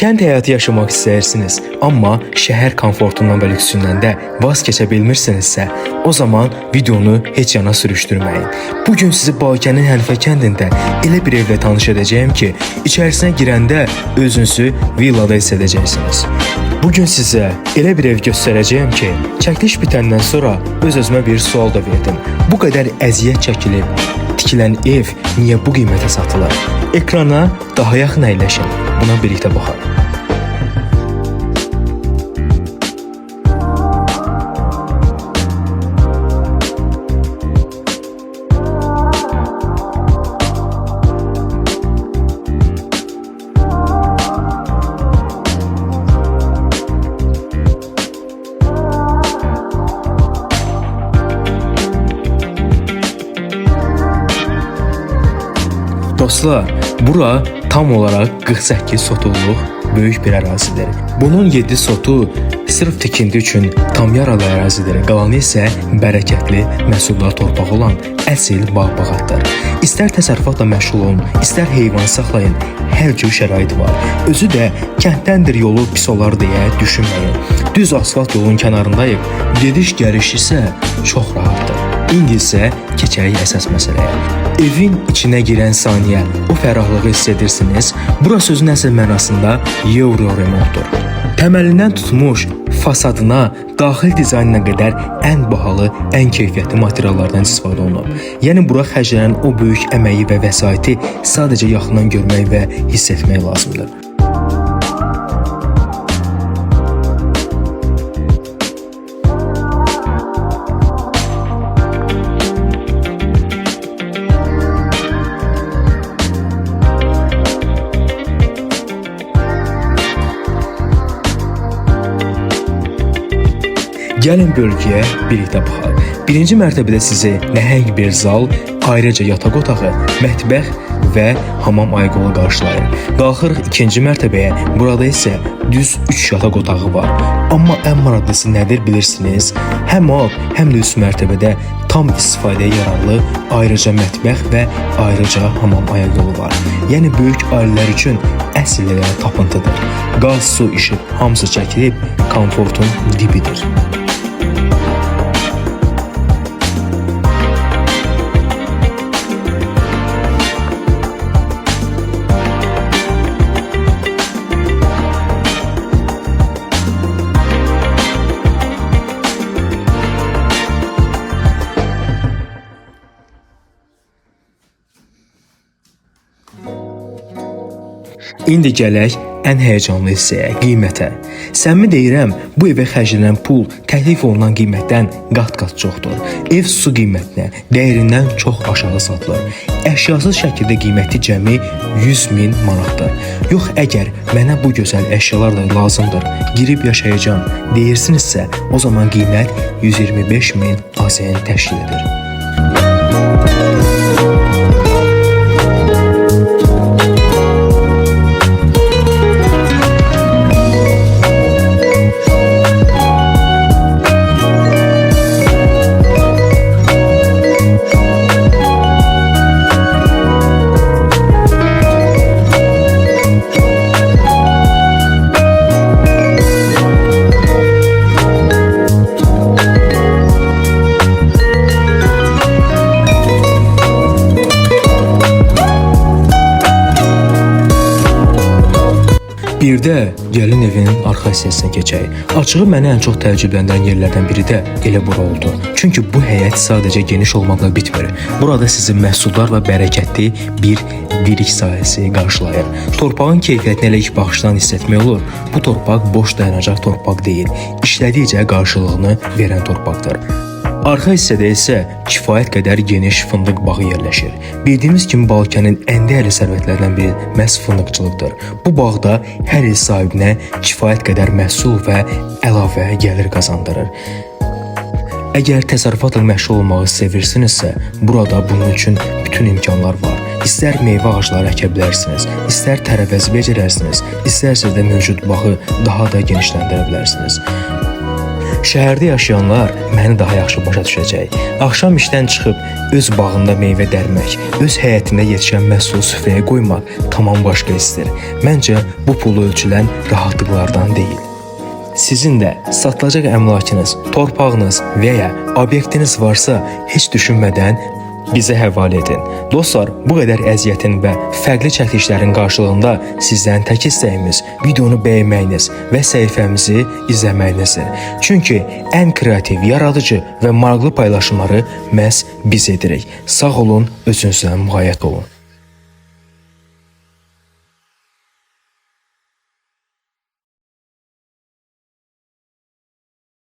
Kənd həyatı yaşamaq istəyirsiniz, amma şəhər komfortundan və lüksündən də vaz keçə bilmirsinizsə, o zaman videonu heç yana sürüşdürməyin. Bugün sizi Bakı'nın Hənifə kəndində elə bir evlə tanış edəcəyim ki, içərisinə girəndə özünüzü villada hiss edəcəksiniz. Bugün sizə elə bir ev göstərəcəyim ki, çəkiliş bitəndən sonra öz-özümə bir sual da verdim. Bu qədər əziyyət çəkilib tikilən ev niyə bu qiymətə satılır? Ekrana daha yaxın əyləşin, buna birlikdə baxaq. Dostlar, bura tam olaraq 48 sotuluq böyük bir ərazidir. Bunun 7 sotu sırf tikinti üçün tam yaralı ərazidir. Qalanı isə bərəkətli məhsullar torpağı olan əsl bağ-bağatdır. İstər təsərrüfatla məşğul olun, istər heyvan saxlayın, hər cür şərait var. Özü də kənddəndir, yolu pis olar deyə düşünməyin. Düz asfalt yolun kənarındayıq, gediş-gəliş isə çox rahatdır. İndi isə keçək əsas məsələyə. Evin içinə girən saniyə o fərahlığı hiss edirsiniz. Bura sözün əsl mənasında Euro remontdur. Təməlindən tutmuş fasadına, daxil dizaynına qədər ən bahalı, ən keyfiyyətli materiallardan istifadə olunub. Yəni bura xərclənən o böyük əməyi və vəsaiti sadəcə yaxından görmək və hiss etmək lazımdır. Gəlin bölgəyə birlikdə baxaq. Birinci mərtəbədə sizi nəhəng bir zal, ayrıca yataq otağı, mətbəx və hamam ayqolu qarşılayır. Qalxırıq ikinci mərtəbəyə, burada isə düz 3 yataq otağı var. Amma ən maraqlısı nədir bilirsiniz? Həm alt, həm də üst mərtəbədə tam istifadəyə yararlı ayrıca mətbəx və ayrıca hamam ayaqyolu var. Yəni böyük ailələr üçün əsl tapıntıdır. Qaz, su, işıq hamısı çəkilib, komfortun dibidir. İndi gələk ən həyəcanlı hissəyə, qiymətə. Səmimi deyirəm, bu evə xərclənən pul təklif olunan qiymətdən qat-qat çoxdur. Ev su qiymətinə, dəyərindən çox aşağı satılır. Əşyasız şəkildə qiyməti cəmi 100.000 manatdır. Yox, əgər mənə bu gözəl əşyalar da lazımdır, girib yaşayacağım deyirsinizsə, o zaman qiymət 125.000 AZN təşkil edir. Bir də gəlin evinin arxa hissəsinə keçək. Açığı məni ən çox təəccübləndirən yerlərdən biri də elə bura oldu. Çünki bu həyət sadəcə geniş olmaqla bitmir. Burada sizi məhsuldar və bərəkətli bir dirik sahəsi qarşılayır. Torpağın keyfiyyətini elə ilk baxışdan hiss etmək olur. Bu torpaq boş dayanacaq torpaq deyil, işlədikcə qarşılığını verən torpaqdır. Arxa hissədə isə kifayət qədər geniş fındıq bağı yerləşir. Bildiyimiz kimi Balkanın ən dəyərli sərvətlərindən biri məhz fındıqçılıqdır. Bu bağda hər il sahibinə kifayət qədər məhsul və əlavə gəlir qazandırır. Əgər təsərrüfatla məşğul olmağı sevirsinizsə, burada bunun üçün bütün imkanlar var. İstər meyvə ağacları əkə bilərsiniz, istər tərəvəz becərərsiniz, istərsə də mövcud bağı daha da genişləndirə bilərsiniz. Şəhərdə yaşayanlar məni daha yaxşı başa düşəcək. Axşam işdən çıxıb öz bağında meyvə dərmək, öz həyətində yetişən məhsulu süfrəyə qoymaq tamam başqa hissdir. Məncə bu pulu ölçülən rahatlıqlardan deyil. Sizin də satılacaq əmlakınız, torpağınız və ya obyektiniz varsa heç düşünmədən bizə həvalə edin. Dostlar, bu qədər əziyyətin və fərqli çəkilişlərin qarşılığında sizdən tək istəyimiz videonu bəyənməyiniz və səhifəmizi izləməyinizdir. Çünki ən kreativ, yaradıcı və maraqlı paylaşımları məhz biz edirik. Sağ olun, özünüzə müğayət olun.